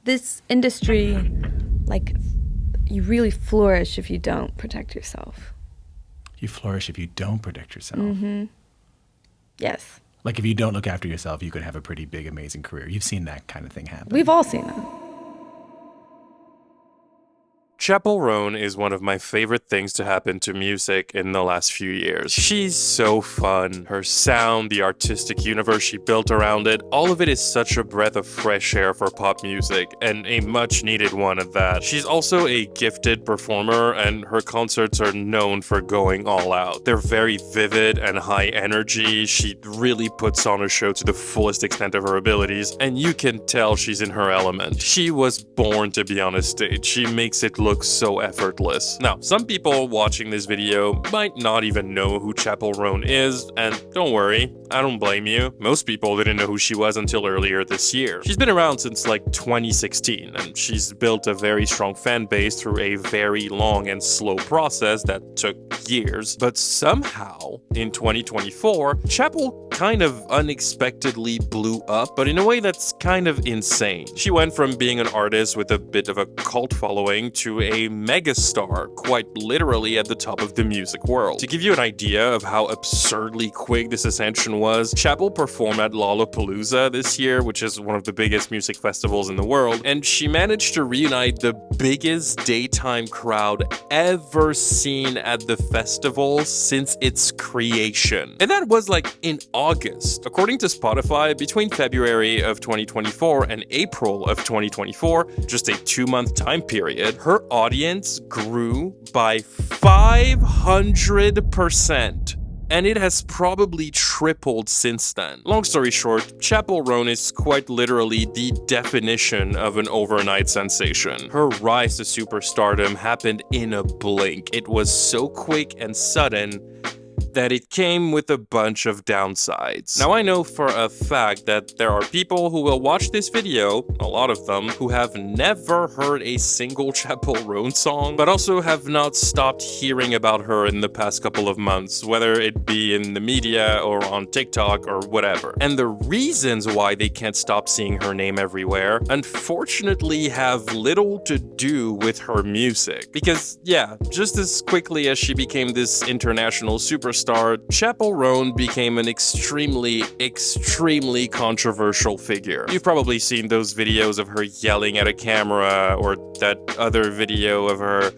this industry, like, you really flourish if you don't protect yourself. You flourish if you don't protect yourself. Mm-hmm. Yes. Like if you don't look after yourself, you could have a pretty big, amazing career. You've seen that kind of thing happen. We've all seen that. Chappell Roan is one of my favorite things to happen to music in the last few years. She's so fun. Her sound, the artistic universe she built around it, all of it is such a breath of fresh air for pop music, and a much needed one at that. She's also a gifted performer, and her concerts are known for going all out. They're very vivid and high energy. She really puts on a show to the fullest extent of her abilities, and you can tell she's in her element. She was born to be on a stage. She makes it look so effortless. Now, some people watching this video might not even know who Chappell Roan is, and don't worry, I don't blame you. Most people didn't know who she was until earlier this year. She's been around since like 2016, and she's built a very strong fan base through a very long and slow process that took years. But somehow, in 2024, Chappell kind of unexpectedly blew up, but in a way that's kind of insane. She went from being an artist with a bit of a cult following to a megastar, quite literally at the top of the music world. To give you an idea of how absurdly quick this ascension was, Chappell performed at Lollapalooza this year, which is one of the biggest music festivals in the world, and she managed to reunite the biggest daytime crowd ever seen at the festival since its creation. And that was like in August. According to Spotify, between February of 2024 and April of 2024, just a 2-month time period, her audience grew by 500%. And it has probably tripled since then. Long story short, Chappell Roan is quite literally the definition of an overnight sensation. Her rise to superstardom happened in a blink. It was so quick and sudden that it came with a bunch of downsides. Now, I know for a fact that there are people who will watch this video, a lot of them, who have never heard a single Chappell Roan song, but also have not stopped hearing about her in the past couple of months, whether it be in the media or on TikTok or whatever. And the reasons why they can't stop seeing her name everywhere, unfortunately, have little to do with her music. Because, yeah, just as quickly as she became this international superstar, Chappell Roan became an extremely controversial figure. You've probably seen those videos of her yelling at a camera, or that other video of her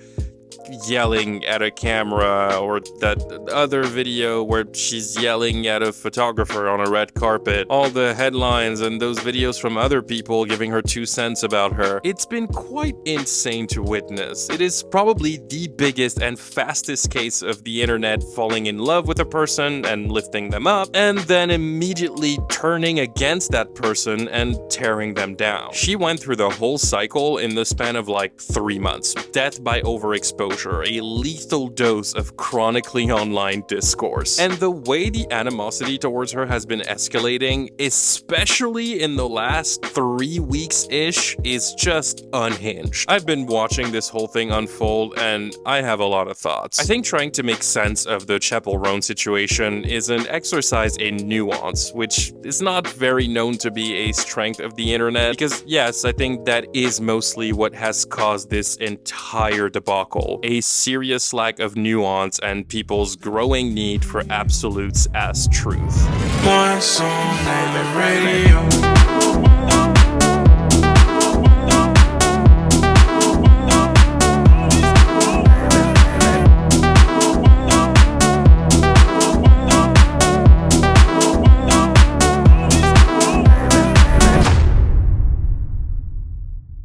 yelling at a camera, or that other video where she's yelling at a photographer on a red carpet. All the headlines and those videos from other people giving her 2 cents about her. It's been quite insane to witness. It is probably the biggest and fastest case of the internet falling in love with a person and lifting them up, and then immediately turning against that person and tearing them down. She went through the whole cycle in the span of like 3 months. Death by overexposure, a lethal dose of chronically online discourse. And the way the animosity towards her has been escalating, especially in the last 3 weeks-ish, is just unhinged. I've been watching this whole thing unfold, and I have a lot of thoughts. I think trying to make sense of the Chappell Roan situation is an exercise in nuance, which is not very known to be a strength of the internet, because yes, I think that is mostly what has caused this entire debacle. A serious lack of nuance and people's growing need for absolutes as truth. One song on the radio.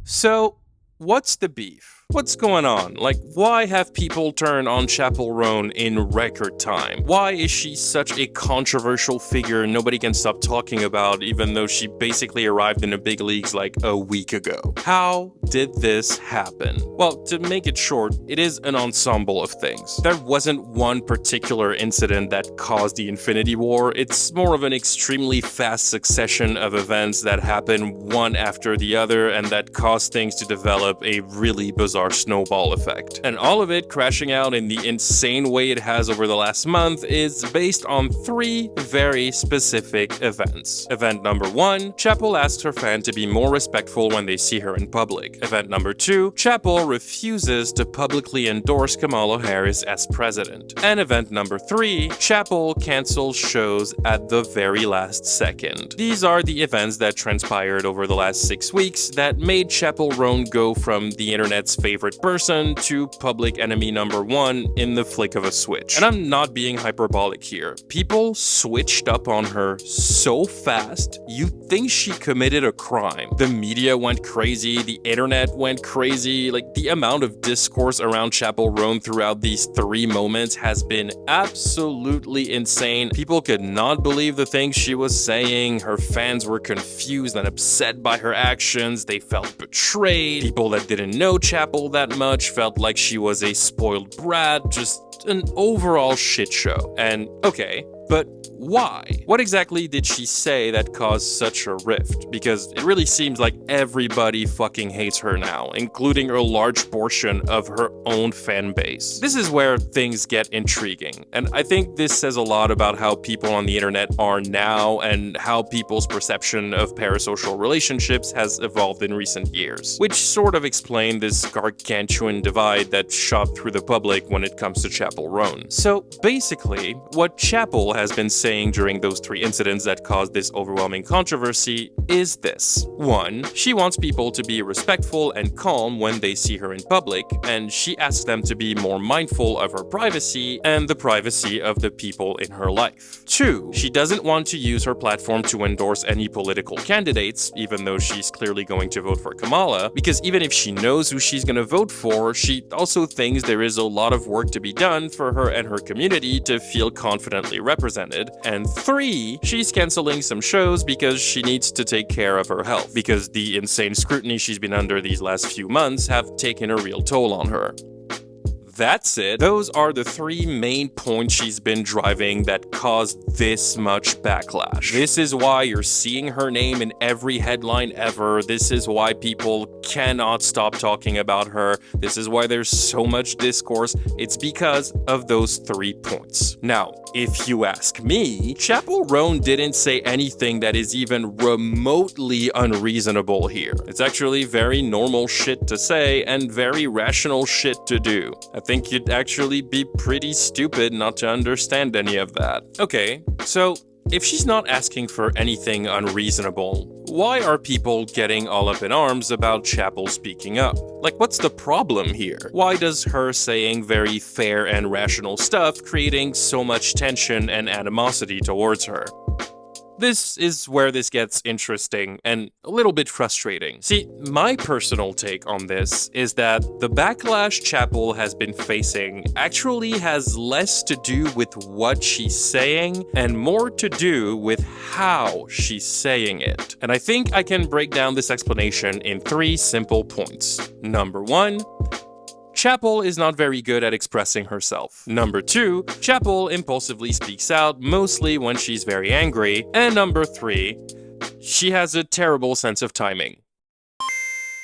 So, what's the beef? What's going on? Like, why have people turned on Chappell Roan in record time? Why is she such a controversial figure nobody can stop talking about, even though she basically arrived in the big leagues like a week ago? How did this happen? Well, to make it short, it is an ensemble of things. There wasn't one particular incident that caused the Infinity War. It's more of an extremely fast succession of events that happen one after the other and that caused things to develop a really bizarre bizarre snowball effect. And all of it crashing out in the insane way it has over the last month is based on 3 very specific events. Event number 1, Chappell asks her fan to be more respectful when they see her in public. Event number 2, Chappell refuses to publicly endorse Kamala Harris as president. And event number 3, Chappell cancels shows at the very last second. These are the events that transpired over the last 6 weeks that made Chappell Roan go from the internet's favorite person to public enemy number 1 in the flick of a switch. And I'm not being hyperbolic here. People switched up on her so fast, you'd think she committed a crime. The media went crazy, the internet went crazy, like the amount of discourse around Chappell Roan throughout these 3 moments has been absolutely insane. People could not believe the things she was saying, her fans were confused and upset by her actions, they felt betrayed, people that didn't know Chappell that much felt like she was a spoiled brat, just an overall shit show. And okay, but why? What exactly did she say that caused such a rift? Because it really seems like everybody fucking hates her now, including a large portion of her own fan base. This is where things get intriguing, and I think this says a lot about how people on the internet are now and how people's perception of parasocial relationships has evolved in recent years, which sort of explain this gargantuan divide that shot through the public when it comes to Chappell Roan. So basically, what Chappell has been saying during those 3 incidents that caused this overwhelming controversy is this. 1, she wants people to be respectful and calm when they see her in public, and she asks them to be more mindful of her privacy and the privacy of the people in her life. 2, she doesn't want to use her platform to endorse any political candidates, even though she's clearly going to vote for Kamala, because even if she knows who she's gonna vote for, she also thinks there is a lot of work to be done for her and her community to feel confidently represented. And 3, she's canceling some shows because she needs to take care of her health, because the insane scrutiny she's been under these last few months have taken a real toll on her. That's it. Those are the 3 main points she's been driving that caused this much backlash. This is why you're seeing her name in every headline ever. This is why people cannot stop talking about her. This is why there's so much discourse. It's because of those 3 points. Now, if you ask me, Chappell Roan didn't say anything that is even remotely unreasonable here. It's actually very normal shit to say and very rational shit to do. I think you'd actually be pretty stupid not to understand any of that. Okay, so if she's not asking for anything unreasonable, why are people getting all up in arms about Chappell speaking up? Like, what's the problem here? Why does her saying very fair and rational stuff creating so much tension and animosity towards her? This is where this gets interesting and a little bit frustrating. See, my personal take on this is that the backlash Chappell has been facing actually has less to do with what she's saying and more to do with how she's saying it. And I think I can break down this explanation in 3 simple points. Number 1, Chappell is not very good at expressing herself. Number 2, Chappell impulsively speaks out, mostly when she's very angry. And number 3, she has a terrible sense of timing.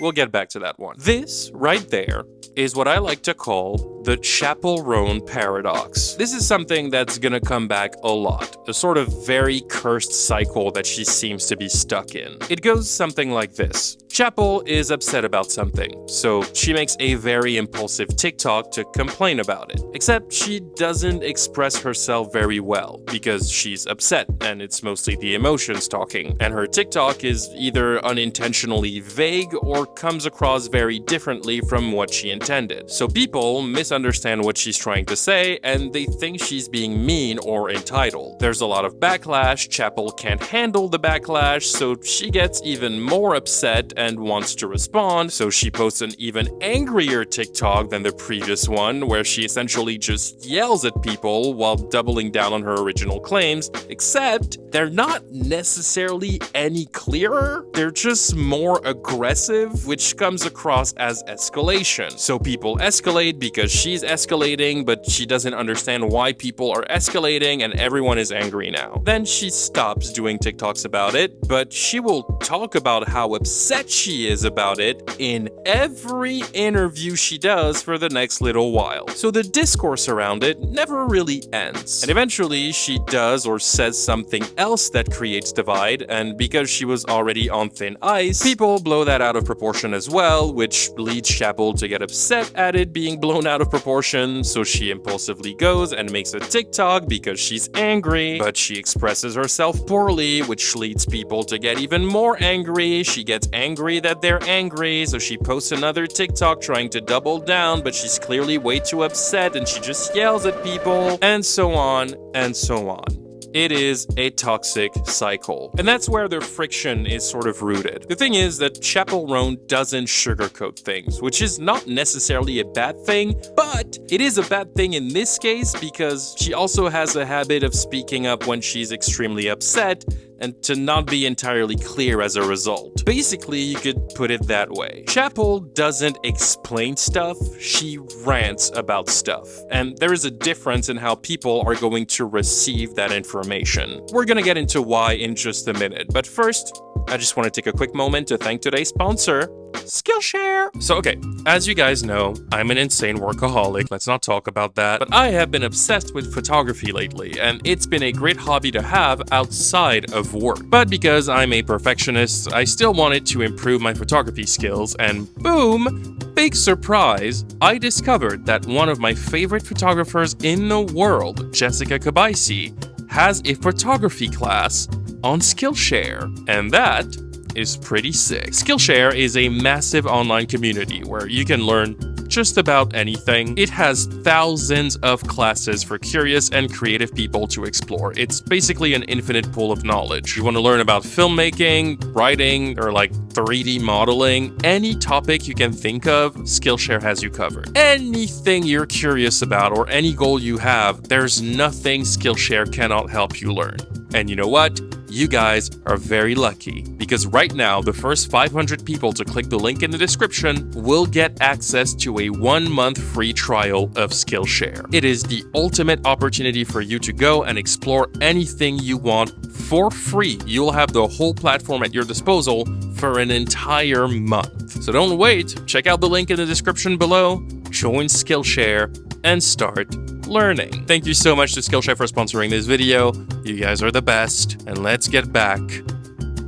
We'll get back to that one. This, right there, is what I like to call the Chappell Roan paradox. This is something that's gonna come back a lot, a sort of very cursed cycle that she seems to be stuck in. It goes something like this. Chappell is upset about something, so she makes a very impulsive TikTok to complain about it. Except she doesn't express herself very well, because she's upset, and it's mostly the emotions talking, and her TikTok is either unintentionally vague or comes across very differently from what she intended. So people misunderstand what she's trying to say, and they think she's being mean or entitled. There's a lot of backlash, Chappell can't handle the backlash, so she gets even more upset and wants to respond, so she posts an even angrier TikTok than the previous one, where she essentially just yells at people while doubling down on her original claims, except they're not necessarily any clearer, they're just more aggressive, which comes across as escalation. So people escalate because she's escalating, but she doesn't understand why people are escalating and everyone is angry now. Then she stops doing TikToks about it, but she will talk about how upset bitchy is about it in every interview she does for the next little while. So the discourse around it never really ends. And eventually she does or says something else that creates divide, and because she was already on thin ice, people blow that out of proportion as well, which leads Chappell to get upset at it being blown out of proportion, so she impulsively goes and makes a TikTok because she's angry, but she expresses herself poorly, which leads people to get even more angry. She gets angry that they're angry, so she posts another TikTok trying to double down, but she's clearly way too upset and she just yells at people, and so on and so on. It is a toxic cycle. And that's where their friction is sort of rooted. The thing is that Chappell Roan doesn't sugarcoat things, which is not necessarily a bad thing, but it is a bad thing in this case because she also has a habit of speaking up when she's extremely upset, and to not be entirely clear as a result. Basically, you could put it that way. Chappell doesn't explain stuff, she rants about stuff. And there is a difference in how people are going to receive that information. We're gonna get into why in just a minute, but first, I just want to take a quick moment to thank today's sponsor, Skillshare. So okay, as you guys know, I'm an insane workaholic, let's not talk about that, but I have been obsessed with photography lately, and it's been a great hobby to have outside of work. But because I'm a perfectionist, I still wanted to improve my photography skills, and boom, big surprise, I discovered that one of my favorite photographers in the world, Jessica Kabaisi, has a photography class on Skillshare, and that is pretty sick. Skillshare is a massive online community where you can learn just about anything. It has thousands of classes for curious and creative people to explore. It's basically an infinite pool of knowledge. You want to learn about filmmaking, writing, or like 3D modeling, any topic you can think of, Skillshare has you covered. Anything you're curious about or any goal you have, there's nothing Skillshare cannot help you learn. And you know what? You guys are very lucky because right now, the first 500 people to click the link in the description will get access to a 1-month free trial of Skillshare. It is the ultimate opportunity for you to go and explore anything you want for free. You'll have the whole platform at your disposal for an entire month. So don't wait, check out the link in the description below, join Skillshare, and start learning. Thank you so much to Skillshare for sponsoring this video. You guys are the best. And let's get back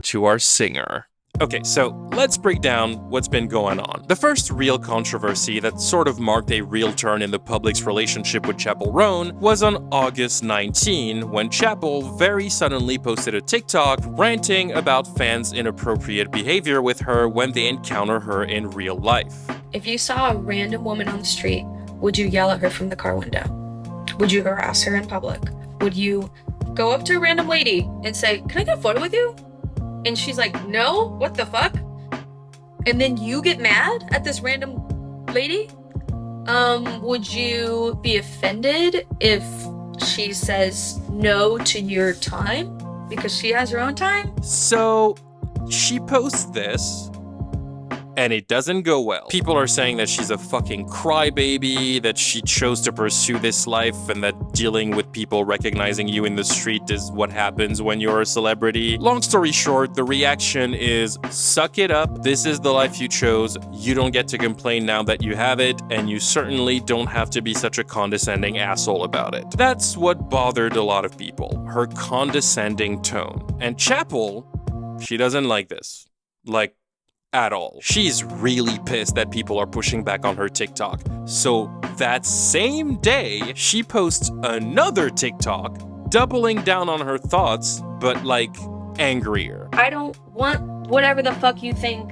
to our singer. Okay, so let's break down what's been going on. The first real controversy that sort of marked a real turn in the public's relationship with Chappell Roan was on August 19, when Chappell very suddenly posted a TikTok ranting about fans' inappropriate behavior with her when they encounter her in real life. If you saw a random woman on the street, would you yell at her from the car window? Would you harass her in public? Would you go up to a random lady and say, "Can I get a photo with you?" And she's like, "No, what the fuck?" And then you get mad at this random lady? Would you be offended if she says no to your time because she has her own time? So she posts this, and it doesn't go well. People are saying that she's a fucking crybaby, that she chose to pursue this life, and that dealing with people recognizing you in the street is what happens when you're a celebrity. Long story short, the reaction is, suck it up, this is the life you chose, you don't get to complain now that you have it, and you certainly don't have to be such a condescending asshole about it. That's what bothered a lot of people, her condescending tone. And Chappell, she doesn't like this. Like, at all. She's really pissed that people are pushing back on her TikTok. So that same day, she posts another TikTok, doubling down on her thoughts, but like angrier. I don't want whatever the fuck you think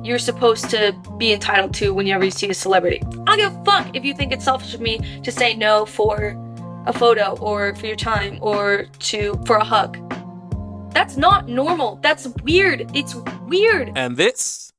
you're supposed to be entitled to whenever you see a celebrity. I don't give a fuck if you think it's selfish of me to say no for a photo or for your time or for a hug. That's not normal. That's weird. It's weird. And this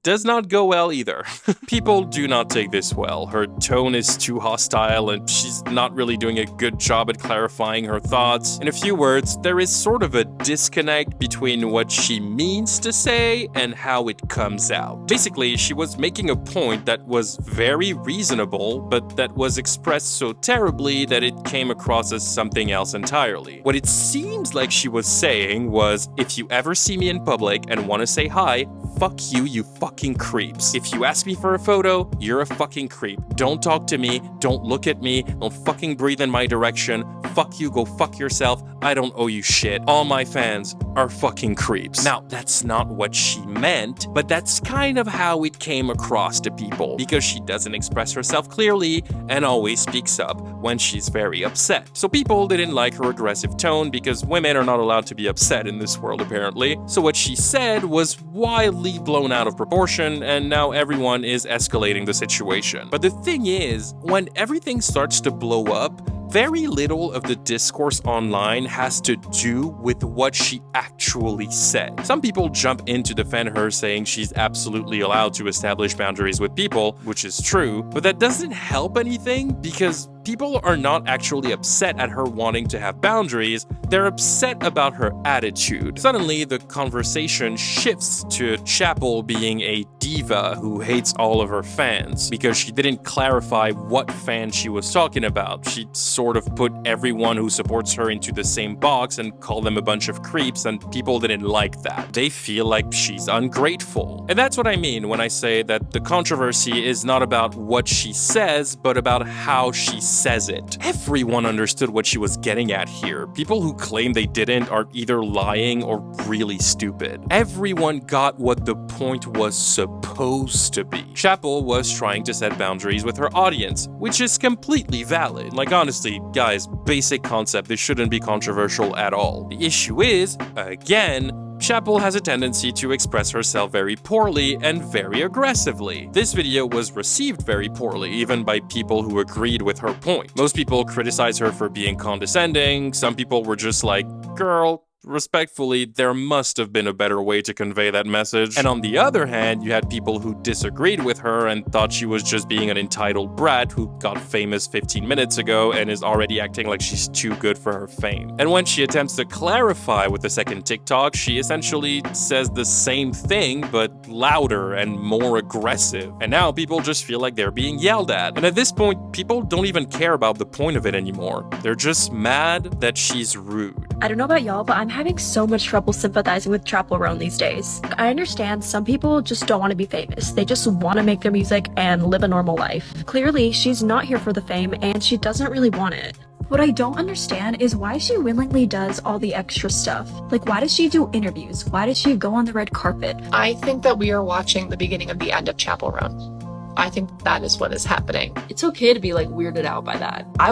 does not go well either. People do not take this well. Her tone is too hostile and she's not really doing a good job at clarifying her thoughts. In a few words, there is sort of a disconnect between what she means to say and how it comes out. Basically, she was making a point that was very reasonable, but that was expressed so terribly that it came across as something else entirely. What it seems like she was saying was, if you ever see me in public and want to say hi, fuck you, you fucking creeps. If you ask me for a photo, you're a fucking creep. Don't talk to me, don't look at me, don't fucking breathe in my direction. Fuck you, go fuck yourself. I don't owe you shit. All my fans are fucking creeps. Now, that's not what she meant, but that's kind of how it came across to people, because she doesn't express herself clearly and always speaks up when she's very upset. So people didn't like her aggressive tone because women are not allowed to be upset in this world apparently. So what she said was wildly blown out of proportion, and now everyone is escalating the situation. But the thing is, when everything starts to blow up, very little of the discourse online has to do with what she actually said. Some people jump in to defend her, saying she's absolutely allowed to establish boundaries with people, which is true, but that doesn't help anything because people are not actually upset at her wanting to have boundaries, they're upset about her attitude. Suddenly, the conversation shifts to Chappell being a diva who hates all of her fans because she didn't clarify what fan she was talking about. She sort of put everyone who supports her into the same box and called them a bunch of creeps, and people didn't like that. They feel like she's ungrateful. And that's what I mean when I say that the controversy is not about what she says, but about how she says it. Everyone understood what she was getting at here. People who claim they didn't are either lying or really stupid. Everyone got what the point was supposed to be. Chappell was trying to set boundaries with her audience, which is completely valid. Like honestly, guys, basic concept, this shouldn't be controversial at all. The issue is, again, Chappell has a tendency to express herself very poorly and very aggressively. This video was received very poorly, even by people who agreed with her point. Most people criticize her for being condescending. Some people were just like, girl, respectfully, there must have been a better way to convey that message. And on the other hand, you had people who disagreed with her and thought she was just being an entitled brat who got famous 15 minutes ago and is already acting like she's too good for her fame. And when she attempts to clarify with the second TikTok, she essentially says the same thing, but louder and more aggressive. And now people just feel like they're being yelled at. And at this point, people don't even care about the point of it anymore. They're just mad that she's rude. I don't know about y'all, but I'm having so much trouble sympathizing with Chappell Roan these days. I understand some people just don't want to be famous. They just want to make their music and live a normal life. Clearly, she's not here for the fame and she doesn't really want it. What I don't understand is why she willingly does all the extra stuff. Like, why does she do interviews? Why does she go on the red carpet? I think that we are watching the beginning of the end of Chappell Roan. I think that is what is happening. It's okay to be like weirded out by that. I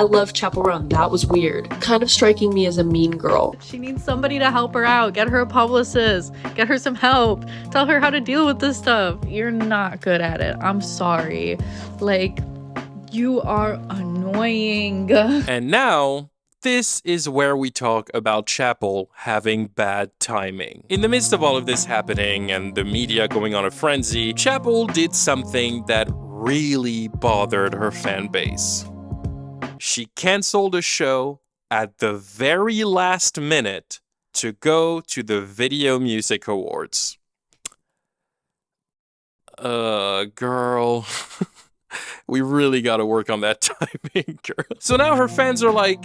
love Chappell Roan. That was weird. Kind of striking me as a mean girl. She needs somebody to help her out. Get her a publicist. Get her some help. Tell her how to deal with this stuff. You're not good at it. I'm sorry. Like, you are annoying. And now, this is where we talk about Chappell having bad timing. In the midst of all of this happening and the media going on a frenzy, Chappell did something that really bothered her fan base. She canceled a show at the very last minute to go to the Video Music Awards. Girl. We really gotta work on that timing, girl. So now her fans are like,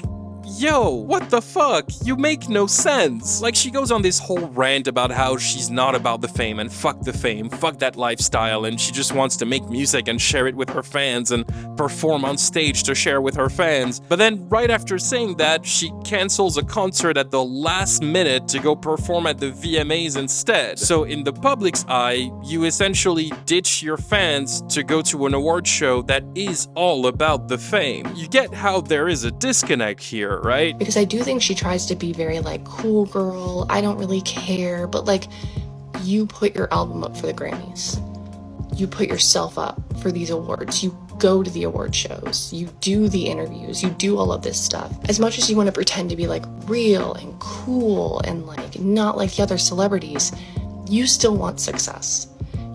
yo, what the fuck? You make no sense. Like, she goes on this whole rant about how she's not about the fame and fuck the fame, fuck that lifestyle, and she just wants to make music and share it with her fans and perform on stage to share with her fans. But then right after saying that, she cancels a concert at the last minute to go perform at the VMAs instead. So in the public's eye, you essentially ditch your fans to go to an award show that is all about the fame. You get how there is a disconnect here, right? Because I do think she tries to be very like, cool girl, I don't really care, but like, you put your album up for the Grammys. You put yourself up for these awards. You go to the award shows. You do the interviews. You do all of this stuff. As much as you want to pretend to be like real and cool and like not like the other celebrities, you still want success.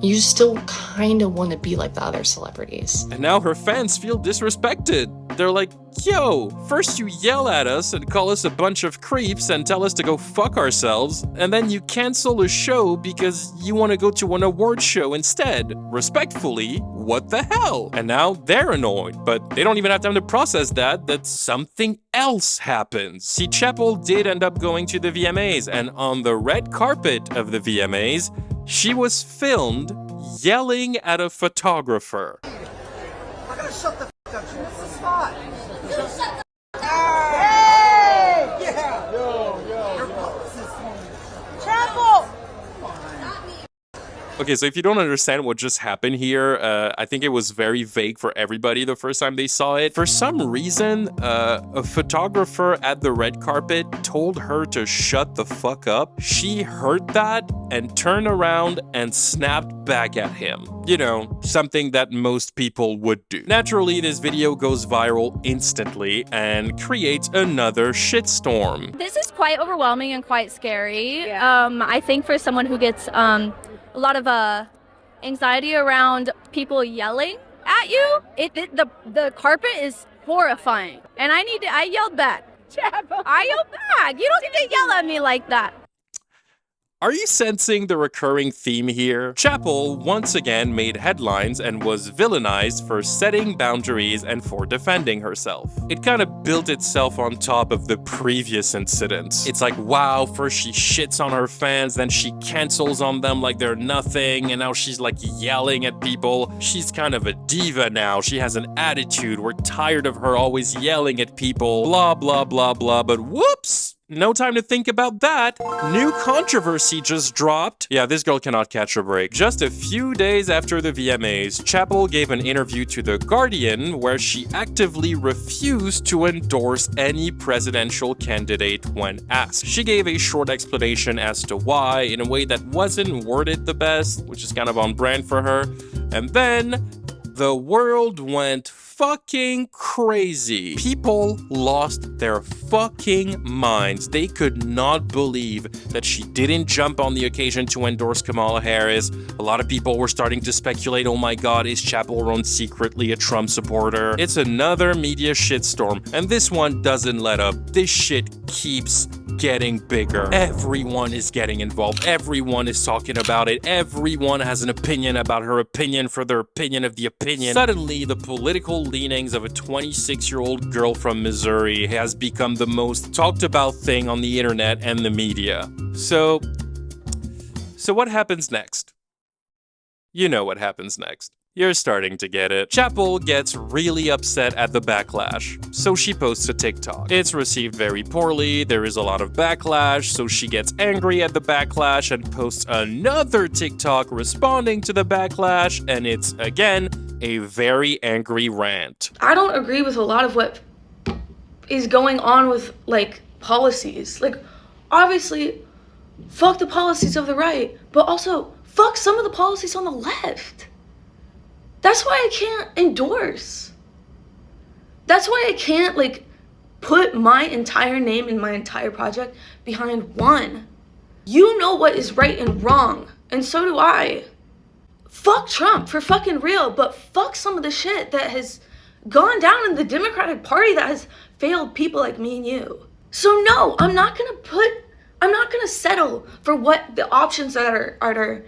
You still kind of want to be like the other celebrities. And now her fans feel disrespected. They're like, yo, first you yell at us and call us a bunch of creeps and tell us to go fuck ourselves, and then you cancel a show because you want to go to an award show instead. Respectfully, what the hell? And now they're annoyed, but they don't even have time to process that something else happens. See, Chappell did end up going to the VMAs, and on the red carpet of the VMAs, she was filmed yelling at a photographer. I gotta shut the f up, Jim. This is hot. Hey! Yeah! Yo. Chappell! Okay, so if you don't understand what just happened here, I think it was very vague for everybody the first time they saw it. For some reason, a photographer at the red carpet told her to shut the fuck up. She heard that and turned around and snapped back at him. You know, something that most people would do. Naturally, this video goes viral instantly and creates another shitstorm. This is quite overwhelming and quite scary. I think for someone who gets a lot of anxiety around people yelling at you, the carpet is horrifying. And I yelled back. I yelled back. You don't need to yell at me like that. Are you sensing the recurring theme here? Chappell once again made headlines and was villainized for setting boundaries and for defending herself. It kind of built itself on top of the previous incidents. It's like, wow, first she shits on her fans, then she cancels on them like they're nothing, and now she's like yelling at people. She's kind of a diva now. She has an attitude. We're tired of her always yelling at people. Blah, blah, blah, blah. But whoops! No time to think about that. New controversy just dropped. Yeah, this girl cannot catch a break. Just a few days after the VMAs, Chappell gave an interview to The Guardian where she actively refused to endorse any presidential candidate when asked. She gave a short explanation as to why in a way that wasn't worded the best, which is kind of on brand for her. And then the world went fucking crazy. People lost their fucking minds. They could not believe that she didn't jump on the occasion to endorse Kamala Harris. A lot of people were starting to speculate, oh my god, is Chappell Roan secretly a Trump supporter? It's another media shitstorm, and this one doesn't let up. This shit keeps getting bigger. Everyone is getting involved. Everyone is talking about it. Everyone has an opinion about her opinion for their opinion of the opinion. Suddenly, the political leanings of a 26-year-old girl from Missouri has become the most talked about thing on the internet and the media. So what happens next? You know what happens next. You're starting to get it. Chappell gets really upset at the backlash, so she posts a TikTok. It's received very poorly, there is a lot of backlash, so she gets angry at the backlash and posts another TikTok responding to the backlash, and it's, again, a very angry rant. I don't agree with a lot of what is going on with, like, policies. Like, obviously, fuck the policies of the right, but also fuck some of the policies on the left. That's why I can't endorse. That's why I can't, like, put my entire name and my entire project behind one. You know what is right and wrong, and so do I. Fuck Trump for fucking real, but fuck some of the shit that has gone down in the Democratic Party that has failed people like me and you. So no, I'm not gonna settle for what the options that are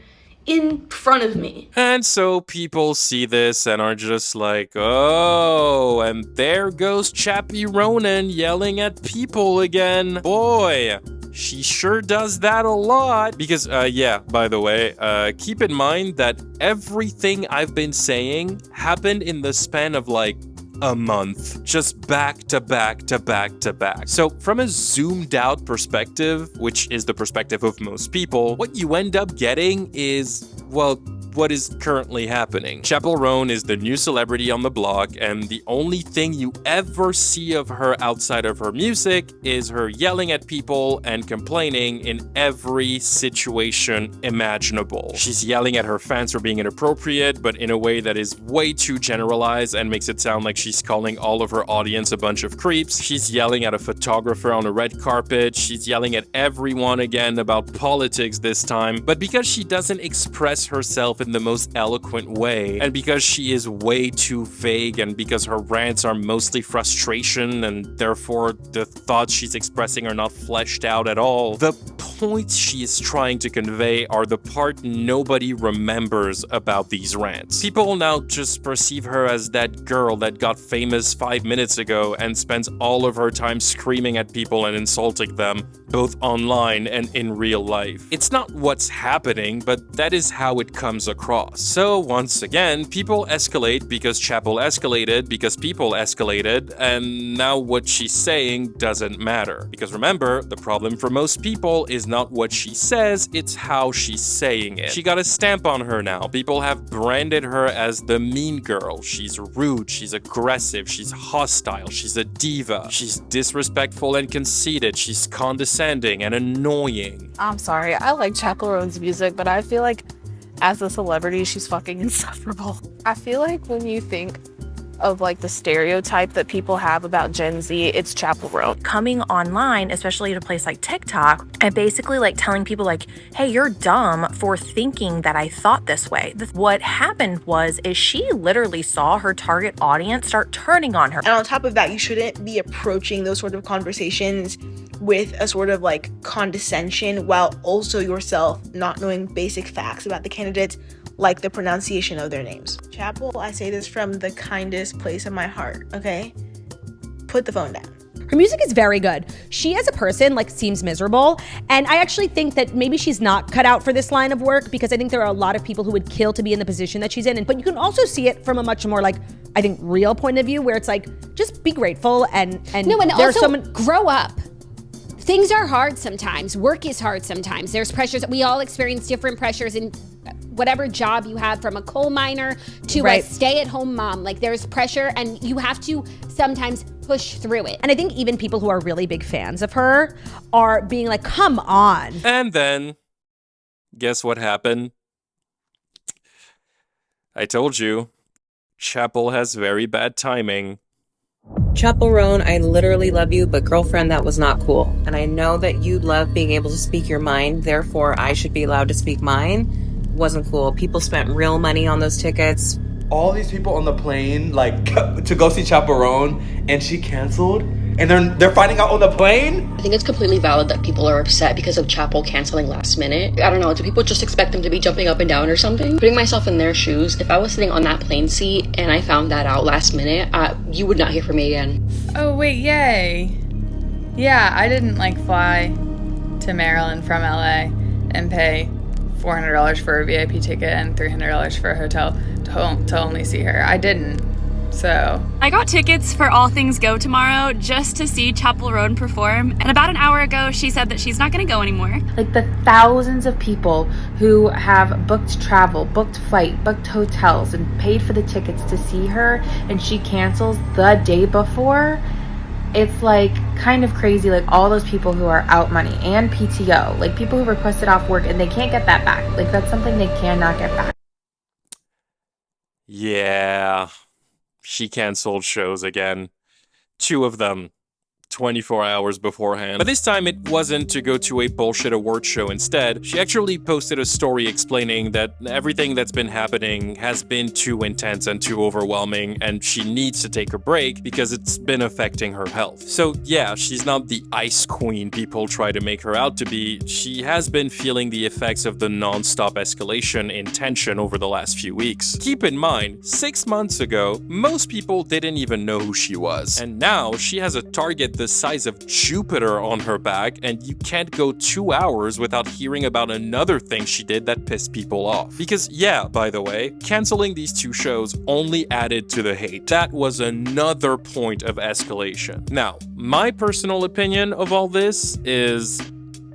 in front of me. And so people see this and are just like, oh, and there goes Chappie Ronan yelling at people again. Boy, she sure does that a lot. Because, yeah, by the way, keep in mind that everything I've been saying happened in the span of like a month, just back to back to back to back. So from a zoomed out perspective, which is the perspective of most people, what you end up getting is, well, what is currently happening. Chappell Roan is the new celebrity on the block, and the only thing you ever see of her outside of her music is her yelling at people and complaining in every situation imaginable. She's yelling at her fans for being inappropriate, but in a way that is way too generalized and makes it sound like she's calling all of her audience a bunch of creeps. She's yelling at a photographer on a red carpet. She's yelling at everyone again about politics this time, but because she doesn't express herself in the most eloquent way, and because she is way too vague, and because her rants are mostly frustration, and therefore the thoughts she's expressing are not fleshed out at all, the points she is trying to convey are the part nobody remembers about these rants. People now just perceive her as that girl that got famous 5 minutes ago and spends all of her time screaming at people and insulting them, both online and in real life. It's not what's happening, but that is how it comes across. So once again, people escalate because Chappell escalated, because people escalated, and now what she's saying doesn't matter. Because remember, the problem for most people is not what she says, it's how she's saying it. She got a stamp on her now. People have branded her as the mean girl. She's rude, she's aggressive, she's hostile, she's a diva, she's disrespectful and conceited, she's condescending and annoying. I'm sorry, I like Chappell Roan's music, but I feel like as a celebrity, she's fucking insufferable. I feel like when you think of like the stereotype that people have about Gen Z, it's Chappell Roan. Coming online, especially at a place like TikTok, and basically like telling people like, hey, you're dumb for thinking that I thought this way. What happened is she literally saw her target audience start turning on her. And on top of that, you shouldn't be approaching those sort of conversations with a sort of like condescension while also yourself not knowing basic facts about the candidates, like the pronunciation of their names. Chappell, I say this from the kindest place of my heart, okay? Put the phone down. Her music is very good. She as a person like seems miserable, and I actually think that maybe she's not cut out for this line of work, because I think there are a lot of people who would kill to be in the position that she's in. But you can also see it from a much more like, I think, real point of view, where it's like, just be grateful and no, and there's also grow up. Things are hard sometimes. Work is hard sometimes. There's pressures. We all experience different pressures in whatever job you have, from a coal miner to a stay-at-home mom. Like, there's pressure, and you have to sometimes push through it. And I think even people who are really big fans of her are being like, come on. And then, guess what happened? I told you, Chappell has very bad timing. Chappell Roan, I literally love you, but girlfriend, that was not cool. And I know that you love being able to speak your mind, therefore I should be allowed to speak mine. Wasn't cool. People spent real money on those tickets. All these people on the plane, like, to go see Chappell Roan, and she canceled, and they're finding out on the plane? I think it's completely valid that people are upset because of Chappell canceling last minute. I don't know, do people just expect them to be jumping up and down or something? Putting myself in their shoes, if I was sitting on that plane seat and I found that out last minute, you would not hear from me again. Oh wait, yay. Yeah, I didn't fly to Maryland from LA and pay $400 for a VIP ticket and $300 for a hotel to only see her. I didn't. So I got tickets for All Things Go tomorrow just to see Chappell Roan perform, and about an hour ago she said that she's not going to go anymore. Like the thousands of people who have booked travel, booked flight, booked hotels, and paid for the tickets to see her, and she cancels the day before. It's like kind of crazy, like all those people who are out money and PTO, like people who requested off work and they can't get that back. Like that's something they cannot get back. Yeah, she canceled shows again. 2 of them. 24 hours beforehand. But this time it wasn't to go to a bullshit award show instead. She actually posted a story explaining that everything that's been happening has been too intense and too overwhelming, and she needs to take a break because it's been affecting her health. So yeah, she's not the ice queen people try to make her out to be. She has been feeling the effects of the non-stop escalation in tension over the last few weeks. Keep in mind, 6 months ago, most people didn't even know who she was. And now she has a target the size of Jupiter on her back, and you can't go 2 hours without hearing about another thing she did that pissed people off. Because yeah, by the way, canceling these 2 shows only added to the hate. That was another point of escalation. Now, my personal opinion of all this is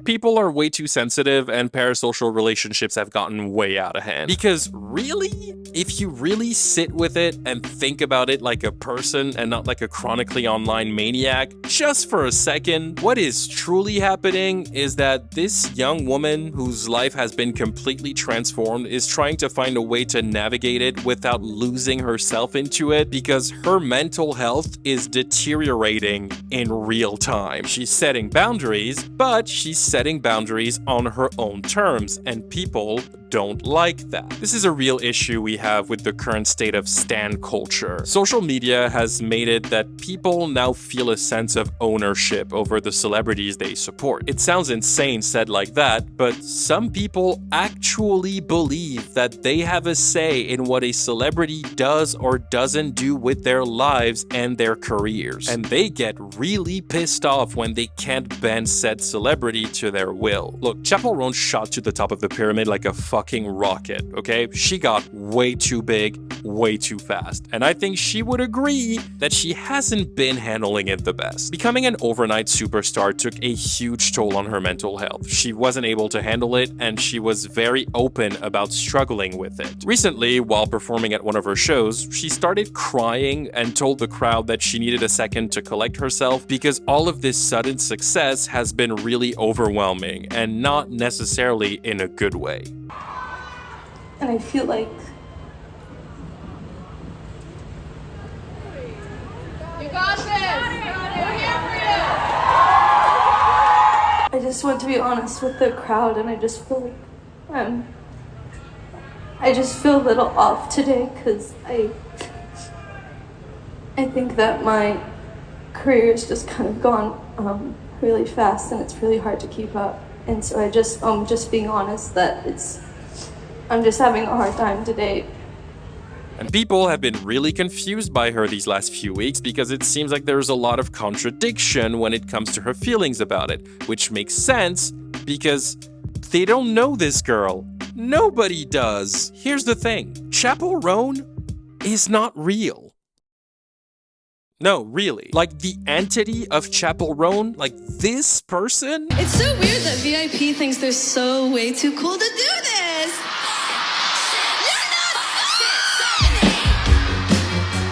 people are way too sensitive and parasocial relationships have gotten way out of hand. Because really, if you really sit with it and think about it like a person and not like a chronically online maniac, just for a second, what is truly happening is that this young woman whose life has been completely transformed is trying to find a way to navigate it without losing herself into it, because her mental health is deteriorating in real time. She's setting boundaries, but she's setting boundaries on her own terms, and people don't like that. This is a real issue we have with the current state of stan culture. Social media has made it that people now feel a sense of ownership over the celebrities they support. It sounds insane said like that, but some people actually believe that they have a say in what a celebrity does or doesn't do with their lives and their careers. And they get really pissed off when they can't bend said celebrity to their will. Look, Chappell Roan shot to the top of the pyramid like a fucking rocket, okay? She got way too big, way too fast. And I think she would agree that she hasn't been handling it the best. Becoming an overnight superstar took a huge toll on her mental health. She wasn't able to handle it, and she was very open about struggling with it. Recently, while performing at one of her shows, she started crying and told the crowd that she needed a second to collect herself because all of this sudden success has been really overwhelming and not necessarily in a good way. And I feel like you got this. We're here for you. I just want to be honest with the crowd, and I just feel like I just feel a little off today because I think that my career has just kind of gone really fast, and it's really hard to keep up. And so I just being honest that I'm just having a hard time today. And people have been really confused by her these last few weeks because it seems like there's a lot of contradiction when it comes to her feelings about it, which makes sense because they don't know this girl. Nobody does. Here's the thing. Chappell Roan is not real. No, really. Like, the entity of Chappell Roan, like this person? It's so weird that VIP thinks they're so way too cool to do this.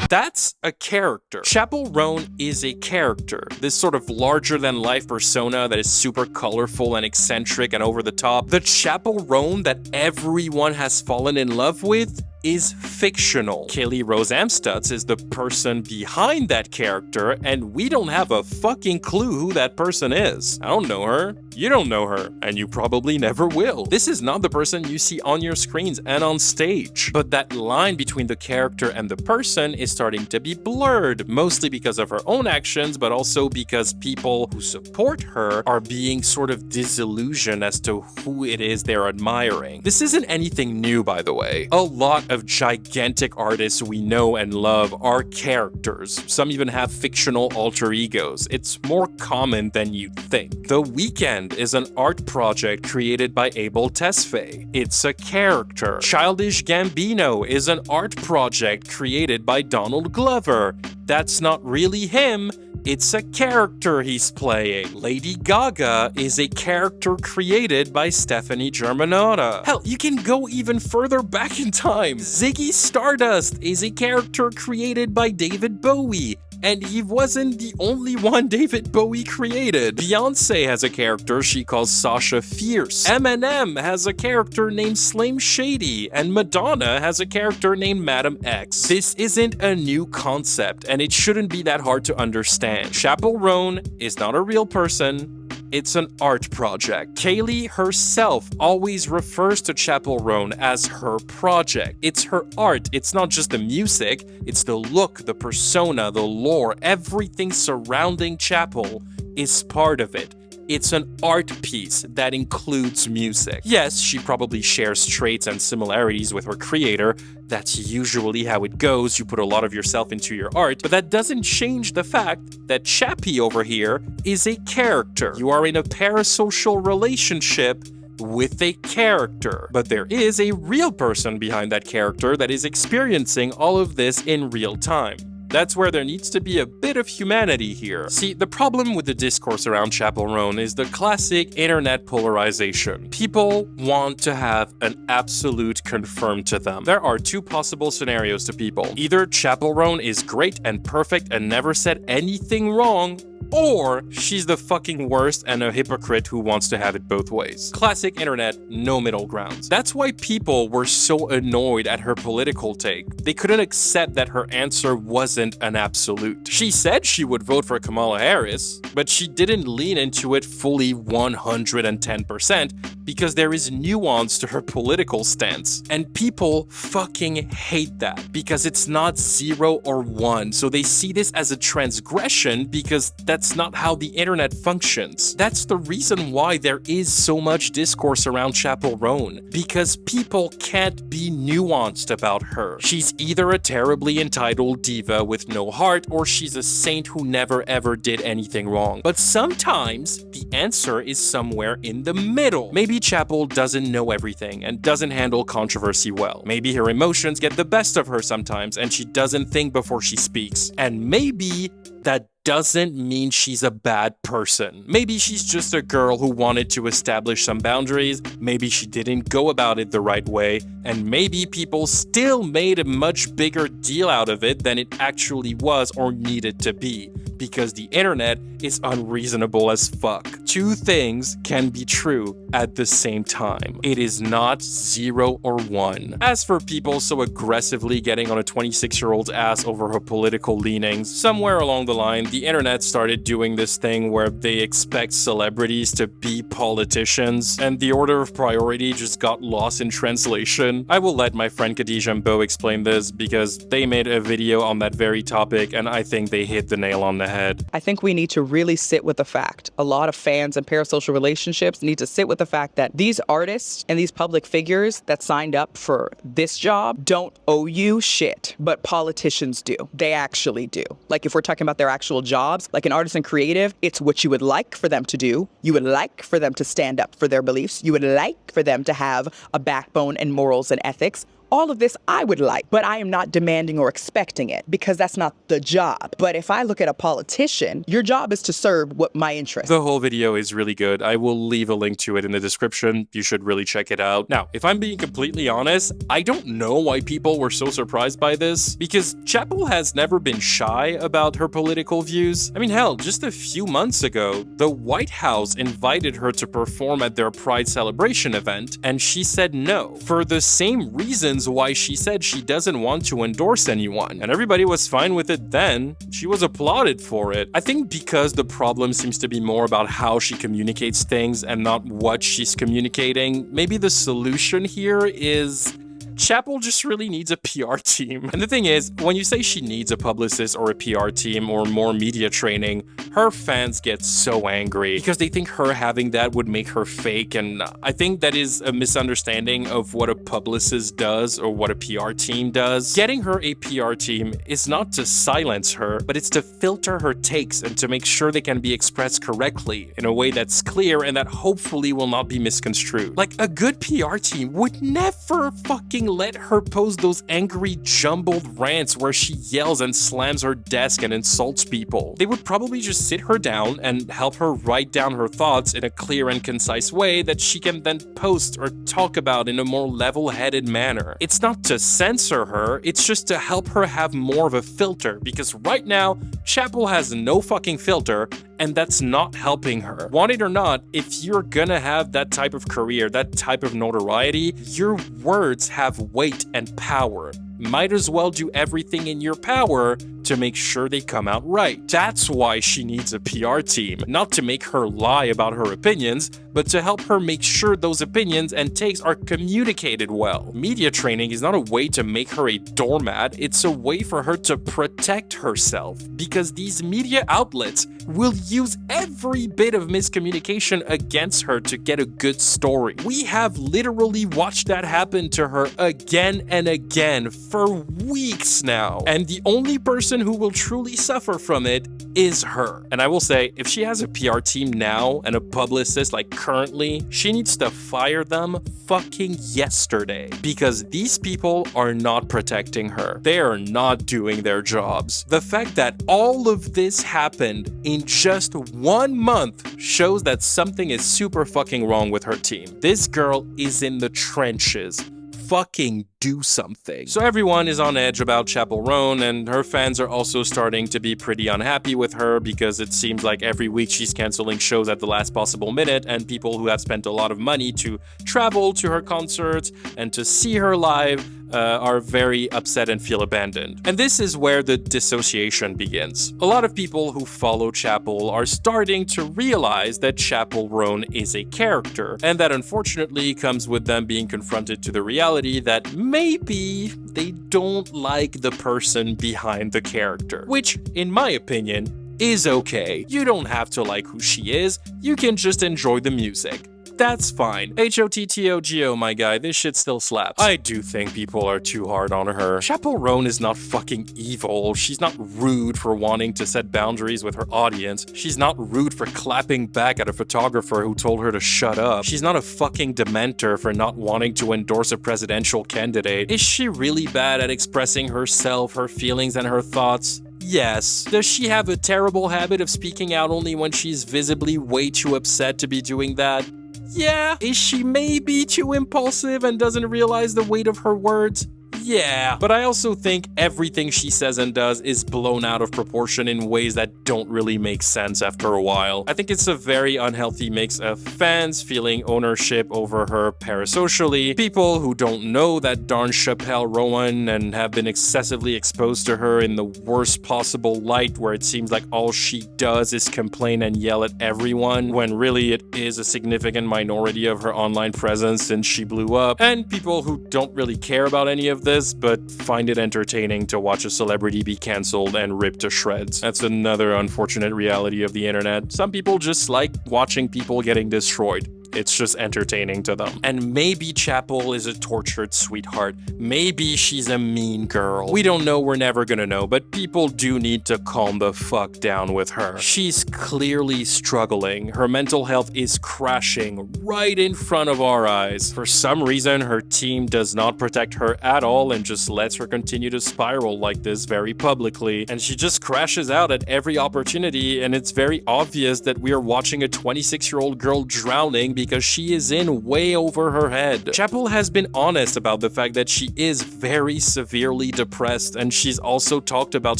That's a character. Chappell Roan is a character. This sort of larger-than-life persona that is super colorful and eccentric and over the top. The Chappell Roan that everyone has fallen in love with is fictional. Kaylee Rose Amstutz is the person behind that character, and we don't have a fucking clue who that person is. I don't know her. You don't know her, and you probably never will. This is not the person you see on your screens and on stage. But that line between the character and the person is starting to be blurred, mostly because of her own actions, but also because people who support her are being sort of disillusioned as to who it is they're admiring. This isn't anything new, by the way. A lot of gigantic artists we know and love are characters. Some even have fictional alter egos. It's more common than you'd think. The Weeknd is an art project created by Abel Tesfaye. It's a character. Childish Gambino is an art project created by Donald Glover. That's not really him. It's a character he's playing. Lady Gaga is a character created by Stephanie Germanotta. Hell, you can go even further back in time. Ziggy Stardust is a character created by David Bowie. And he wasn't the only one David Bowie created. Beyonce has a character she calls Sasha Fierce. Eminem has a character named Slim Shady. And Madonna has a character named Madam X. This isn't a new concept, and it shouldn't be that hard to understand. Chappell Roan is not a real person. It's an art project. Kaylee herself always refers to Chappell Roan as her project. It's her art. It's not just the music. It's the look, the persona, the lore. Everything surrounding Chappell is part of it. It's an art piece that includes music. Yes, she probably shares traits and similarities with her creator. That's usually how it goes. You put a lot of yourself into your art, but that doesn't change the fact that Chappie over here is a character. You are in a parasocial relationship with a character, but there is a real person behind that character that is experiencing all of this in real time. That's where there needs to be a bit of humanity here. See, the problem with the discourse around Chappell Roan is the classic internet polarization. People want to have an absolute confirmed to them. There are two possible scenarios to people. Either Chappell Roan is great and perfect and never said anything wrong, or she's the fucking worst and a hypocrite who wants to have it both ways. Classic internet, no middle grounds. That's why people were so annoyed at her political take. They couldn't accept that her answer wasn't an absolute. She said she would vote for Kamala Harris, but she didn't lean into it fully 110% because there is nuance to her political stance. And people fucking hate that because it's not 0 or 1. So they see this as a transgression because that's not how the internet functions. That's the reason why there is so much discourse around Chappell Roan, because people can't be nuanced about her. She's either a terribly entitled diva with no heart, or she's a saint who never ever did anything wrong. But sometimes the answer is somewhere in the middle. Maybe Chappell doesn't know everything and doesn't handle controversy well. Maybe her emotions get the best of her sometimes and she doesn't think before she speaks. And maybe that doesn't mean she's a bad person. Maybe she's just a girl who wanted to establish some boundaries, maybe she didn't go about it the right way, and maybe people still made a much bigger deal out of it than it actually was or needed to be, because the internet is unreasonable as fuck. Two things can be true at the same time. It is not 0 or 1. As for people so aggressively getting on a 26-year-old's ass over her political leanings, somewhere along the line, the internet started doing this thing where they expect celebrities to be politicians, and the order of priority just got lost in translation. I will let my friend Khadija and Bo explain this because they made a video on that very topic, and I think they hit the nail on the head. I think we need to really sit with the fact. A lot of fans and parasocial relationships need to sit with the fact that these artists and these public figures that signed up for this job don't owe you shit, but politicians do. They actually do. Like if we're talking about their actual jobs, like an artist and creative, it's what you would like for them to do. You would like for them to stand up for their beliefs. You would like for them to have a backbone and morals and ethics. All of this I would like, but I am not demanding or expecting it because that's not the job. But if I look at a politician, your job is to serve what my interests. The whole video is really good. I will leave a link to it in the description. You should really check it out. Now, if I'm being completely honest, I don't know why people were so surprised by this, because Chappell has never been shy about her political views. I mean, hell, just a few months ago, the White House invited her to perform at their Pride celebration event, and she said no, for the same reason why she said she doesn't want to endorse anyone, and everybody was fine with it then. She was applauded for it. I think because the problem seems to be more about how she communicates things and not what she's communicating, maybe the solution here is Chappell just really needs a PR team. And the thing is, when you say she needs a publicist or a PR team or more media training, her fans get so angry because they think her having that would make her fake. And I think that is a misunderstanding of what a publicist does or what a PR team does. Getting her a PR team is not to silence her, but it's to filter her takes and to make sure they can be expressed correctly in a way that's clear and that hopefully will not be misconstrued. Like, a good PR team would never fucking let her post those angry jumbled rants where she yells and slams her desk and insults people. They would probably just sit her down and help her write down her thoughts in a clear and concise way that she can then post or talk about in a more level-headed manner. It's not to censor her, it's just to help her have more of a filter, because right now, Chappell has no fucking filter, and that's not helping her. Want it or not, if you're gonna have that type of career, that type of notoriety, your words have weight and power. Might as well do everything in your power to make sure they come out right. That's why she needs a PR team, not to make her lie about her opinions, but to help her make sure those opinions and takes are communicated well. Media training is not a way to make her a doormat, it's a way for her to protect herself, because these media outlets will use every bit of miscommunication against her to get a good story. We have literally watched that happen to her again and again for weeks now, and the only person who will truly suffer from it is her. And I will say, if she has a PR team now and a publicist like currently, she needs to fire them fucking yesterday, because these people are not protecting her. They are not doing their jobs. The fact that all of this happened in just 1 month shows that something is super fucking wrong with her team. This girl is in the trenches, fucking do something. So everyone is on edge about Chappell Roan, and her fans are also starting to be pretty unhappy with her because it seems like every week she's canceling shows at the last possible minute, and people who have spent a lot of money to travel to her concerts and to see her live are very upset and feel abandoned. And this is where the dissociation begins. A lot of people who follow Chappell are starting to realize that Chappell Roan is a character, and that unfortunately comes with them being confronted to the reality that maybe they don't like the person behind the character, which, in my opinion, is okay. You don't have to like who she is, you can just enjoy the music. That's fine. HOTTOGO, my guy, this shit still slaps. I do think people are too hard on her. Chappell Roan is not fucking evil. She's not rude for wanting to set boundaries with her audience. She's not rude for clapping back at a photographer who told her to shut up. She's not a fucking dementor for not wanting to endorse a presidential candidate. Is she really bad at expressing herself, her feelings, and her thoughts? Yes. Does she have a terrible habit of speaking out only when she's visibly way too upset to be doing that? Yeah. Is she maybe too impulsive and doesn't realize the weight of her words? Yeah. But I also think everything she says and does is blown out of proportion in ways that don't really make sense after a while. I think it's a very unhealthy mix of fans feeling ownership over her parasocially, people who don't know that darn Chappell Roan and have been excessively exposed to her in the worst possible light, where it seems like all she does is complain and yell at everyone, when really it is a significant minority of her online presence since she blew up, and people who don't really care about any of this but find it entertaining to watch a celebrity be cancelled and ripped to shreds. That's another unfortunate reality of the internet. Some people just like watching people getting destroyed. It's just entertaining to them. And maybe Chappell is a tortured sweetheart. Maybe she's a mean girl. We don't know, we're never gonna know, but people do need to calm the fuck down with her. She's clearly struggling. Her mental health is crashing right in front of our eyes. For some reason, her team does not protect her at all and just lets her continue to spiral like this very publicly. And she just crashes out at every opportunity, and it's very obvious that we are watching a 26-year-old girl drowning because she is in way over her head. Chappell has been honest about the fact that she is very severely depressed, and she's also talked about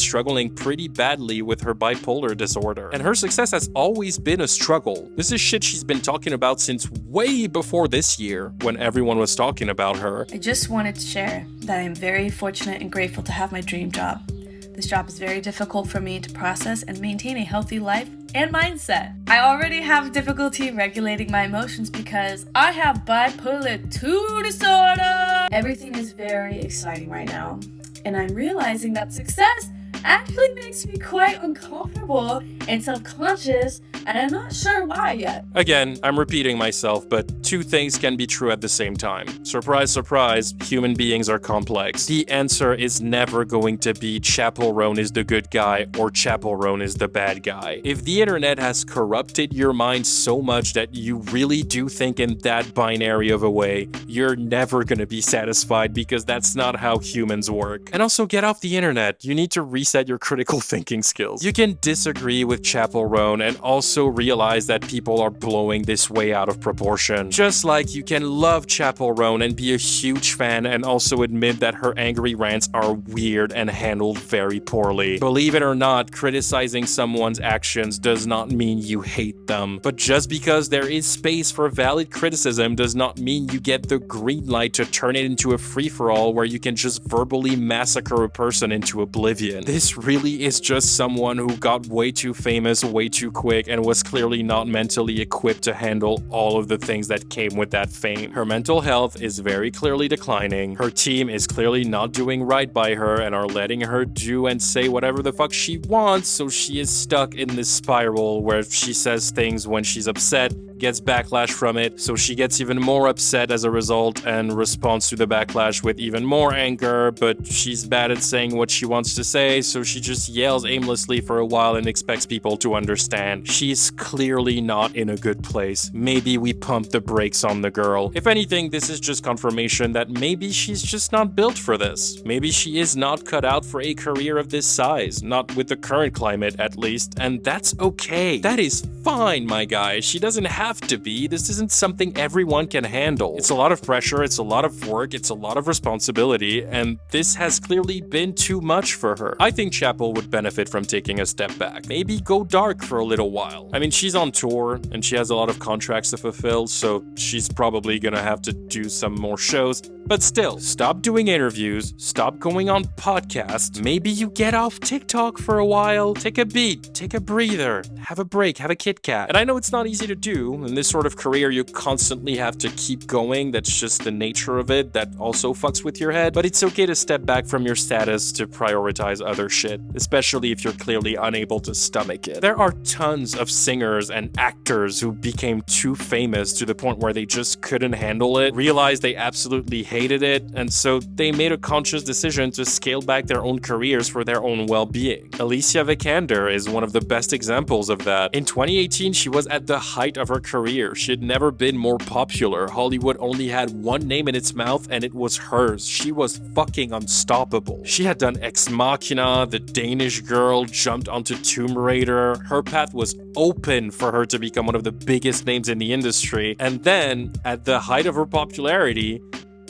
struggling pretty badly with her bipolar disorder. And her success has always been a struggle. This is shit she's been talking about since way before this year, when everyone was talking about her. I just wanted to share that I am very fortunate and grateful to have my dream job. This job is very difficult for me to process and maintain a healthy life and mindset. I already have difficulty regulating my emotions because I have bipolar 2 disorder. Everything is very exciting right now, and I'm realizing that success actually makes me quite uncomfortable and self-conscious, and I'm not sure why yet. Again, I'm repeating myself, but two things can be true at the same time. Surprise, surprise, human beings are complex. The answer is never going to be Chappell Roan is the good guy or Chappell Roan is the bad guy. If the internet has corrupted your mind so much that you really do think in that binary of a way, you're never gonna be satisfied, because that's not how humans work. And also, get off the internet. You need to reset your critical thinking skills. You can disagree with Chappell Roan and also realize that people are blowing this way out of proportion. Just like you can love Chappell Roan and be a huge fan and also admit that her angry rants are weird and handled very poorly. Believe it or not, criticizing someone's actions does not mean you hate them. But just because there is space for valid criticism does not mean you get the green light to turn it into a free-for-all where you can just verbally massacre a person into oblivion. This really is just someone who got way too famous way too quick and was clearly not mentally equipped to handle all of the things that came with that fame. Her mental health is very clearly declining. Her team is clearly not doing right by her and are letting her do and say whatever the fuck she wants, so she is stuck in this spiral where she says things when she's upset, gets backlash from it, so she gets even more upset as a result and responds to the backlash with even more anger, but she's bad at saying what she wants to say, so she just yells aimlessly for a while and expects people to understand. She's clearly not in a good place. Maybe we pumped the brakes on the girl. If anything, this is just confirmation that maybe she's just not built for this. Maybe she is not cut out for a career of this size, not with the current climate at least, and that's okay. That is fine, my guy. She doesn't have to be. This isn't something everyone can handle. It's a lot of pressure, it's a lot of work, it's a lot of responsibility, and this has clearly been too much for her. I think Chappell would benefit from taking a step back. Maybe go dark for a little while. I mean, she's on tour and she has a lot of contracts to fulfill, so she's probably gonna have to do some more shows. But still, stop doing interviews, stop going on podcasts. Maybe you get off TikTok for a while, take a beat, take a breather, have a break, have a Kit Kat. And I know it's not easy to do. In this sort of career, you constantly have to keep going. That's just the nature of it. That also fucks with your head. But it's okay to step back from your status to prioritize other shit, especially if you're clearly unable to stomach it. There are tons of singers and actors who became too famous to the point where they just couldn't handle it, realized they absolutely hated it, and so they made a conscious decision to scale back their own careers for their own well-being. Alicia Vikander is one of the best examples of that. In 2018, she was at the height of her career. She had never been more popular. Hollywood only had one name in its mouth, and it was hers. She was fucking unstoppable. She had done Ex Machina, The Danish Girl, jumped onto Tomb Raider. Her path was open for her to become one of the biggest names in the industry. And then, at the height of her popularity,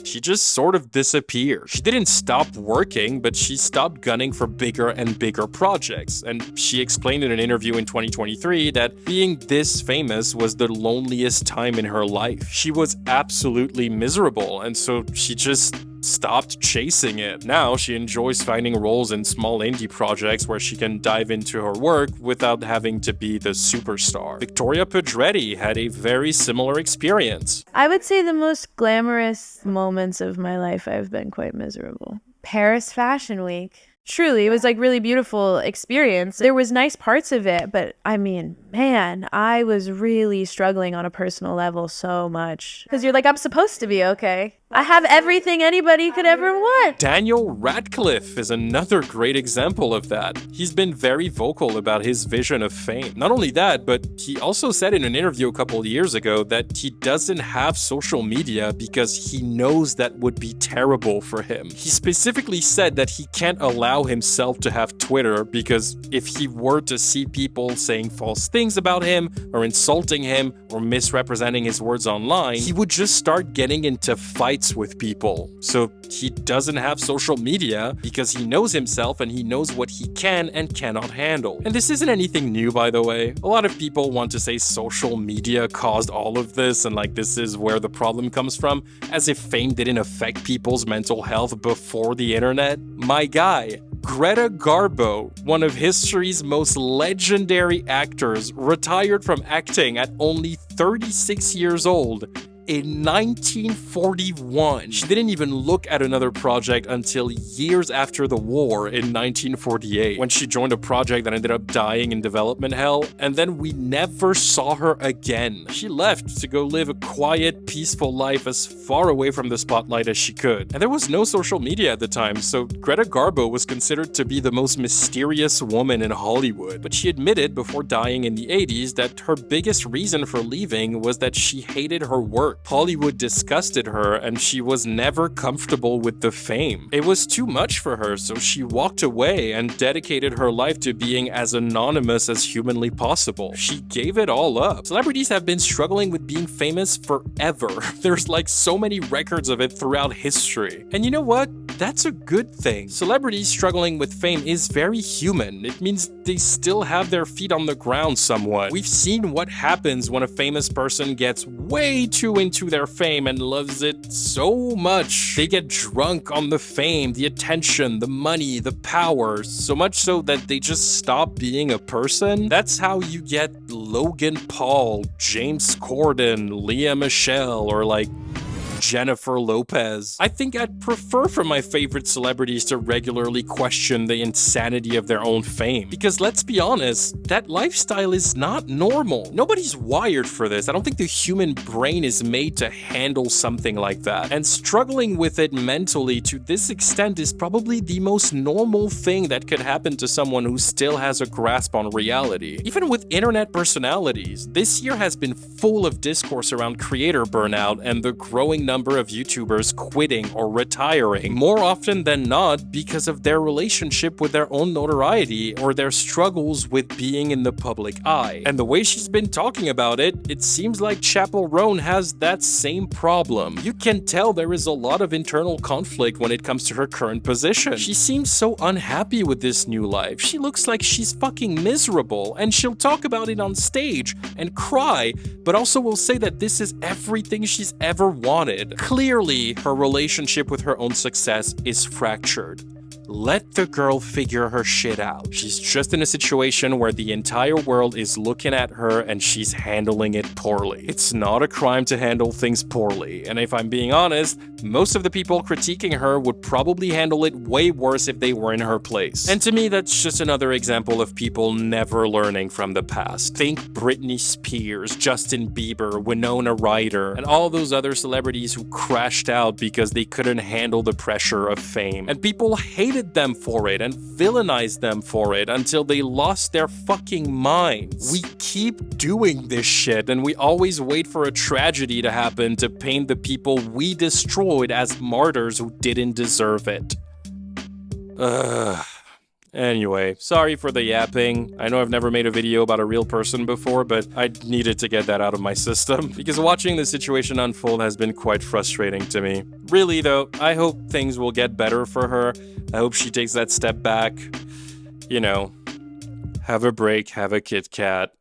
she just sort of disappeared. She didn't stop working, but she stopped gunning for bigger and bigger projects. And she explained in an interview in 2023 that being this famous was the loneliest time in her life. She was absolutely miserable, and so she just stopped chasing it. Now she enjoys finding roles in small indie projects where she can dive into her work without having to be the superstar. Victoria Pedretti had a very similar experience. I would say the most glamorous moments of my life, I've been quite miserable. Paris Fashion Week. Truly, it was like really beautiful experience. There was nice parts of it, but I mean, man, I was really struggling on a personal level so much. Because you're like, I'm supposed to be okay. I have everything anybody could ever want. Daniel Radcliffe is another great example of that. He's been very vocal about his vision of fame. Not only that, but he also said in an interview a couple of years ago that he doesn't have social media because he knows that would be terrible for him. He specifically said that he can't allow himself to have Twitter because if he were to see people saying false things about him or insulting him or misrepresenting his words online, he would just start getting into fights with people. So he doesn't have social media because he knows himself and he knows what he can and cannot handle. And this isn't anything new, by the way. A lot of people want to say social media caused all of this and like this is where the problem comes from, as if fame didn't affect people's mental health before the internet. My guy, Greta Garbo, one of history's most legendary actors, retired from acting at only 36 years old in 1941. She didn't even look at another project until years after the war in 1948, when she joined a project that ended up dying in development hell, and then we never saw her again. She left to go live a quiet, peaceful life as far away from the spotlight as she could. And there was no social media at the time, so Greta Garbo was considered to be the most mysterious woman in Hollywood. But she admitted before dying in the 80s that her biggest reason for leaving was that she hated her work. Hollywood disgusted her and she was never comfortable with the fame. It was too much for her, so she walked away and dedicated her life to being as anonymous as humanly possible. She gave it all up. Celebrities have been struggling with being famous forever. There's like so many records of it throughout history. And you know what? That's a good thing. Celebrities struggling with fame is very human. It means they still have their feet on the ground somewhat. We've seen what happens when a famous person gets way too into their fame and loves it so much. They get drunk on the fame, the attention, the money, the power, so much so that they just stop being a person. That's how you get Logan Paul, James Corden, Lea Michele, or like Jennifer Lopez. I think I'd prefer for my favorite celebrities to regularly question the insanity of their own fame. Because let's be honest, that lifestyle is not normal. Nobody's wired for this. I don't think the human brain is made to handle something like that. And struggling with it mentally to this extent is probably the most normal thing that could happen to someone who still has a grasp on reality. Even with internet personalities, this year has been full of discourse around creator burnout and the growing number of YouTubers quitting or retiring, more often than not because of their relationship with their own notoriety or their struggles with being in the public eye. And the way she's been talking about it, it seems like Chappell Roan has that same problem. You can tell there is a lot of internal conflict when it comes to her current position. She seems so unhappy with this new life. She looks like she's fucking miserable, and she'll talk about it on stage and cry, but also will say that this is everything she's ever wanted. Clearly, her relationship with her own success is fractured. Let the girl figure her shit out. She's just in a situation where the entire world is looking at her and she's handling it poorly. It's not a crime to handle things poorly, and if I'm being honest, most of the people critiquing her would probably handle it way worse if they were in her place. And to me, that's just another example of people never learning from the past. Think Britney Spears, Justin Bieber, Winona Ryder, and all those other celebrities who crashed out because they couldn't handle the pressure of fame. And people hated them for it and villainized them for it until they lost their fucking minds. We keep doing this shit, and we always wait for a tragedy to happen to paint the people we destroyed as martyrs who didn't deserve it. Anyway, sorry for the yapping. I know I've never made a video about a real person before, but I needed to get that out of my system because watching the situation unfold has been quite frustrating to me. Really though, I hope things will get better for her. I hope she takes that step back. You know, have a break, have a Kit Kat.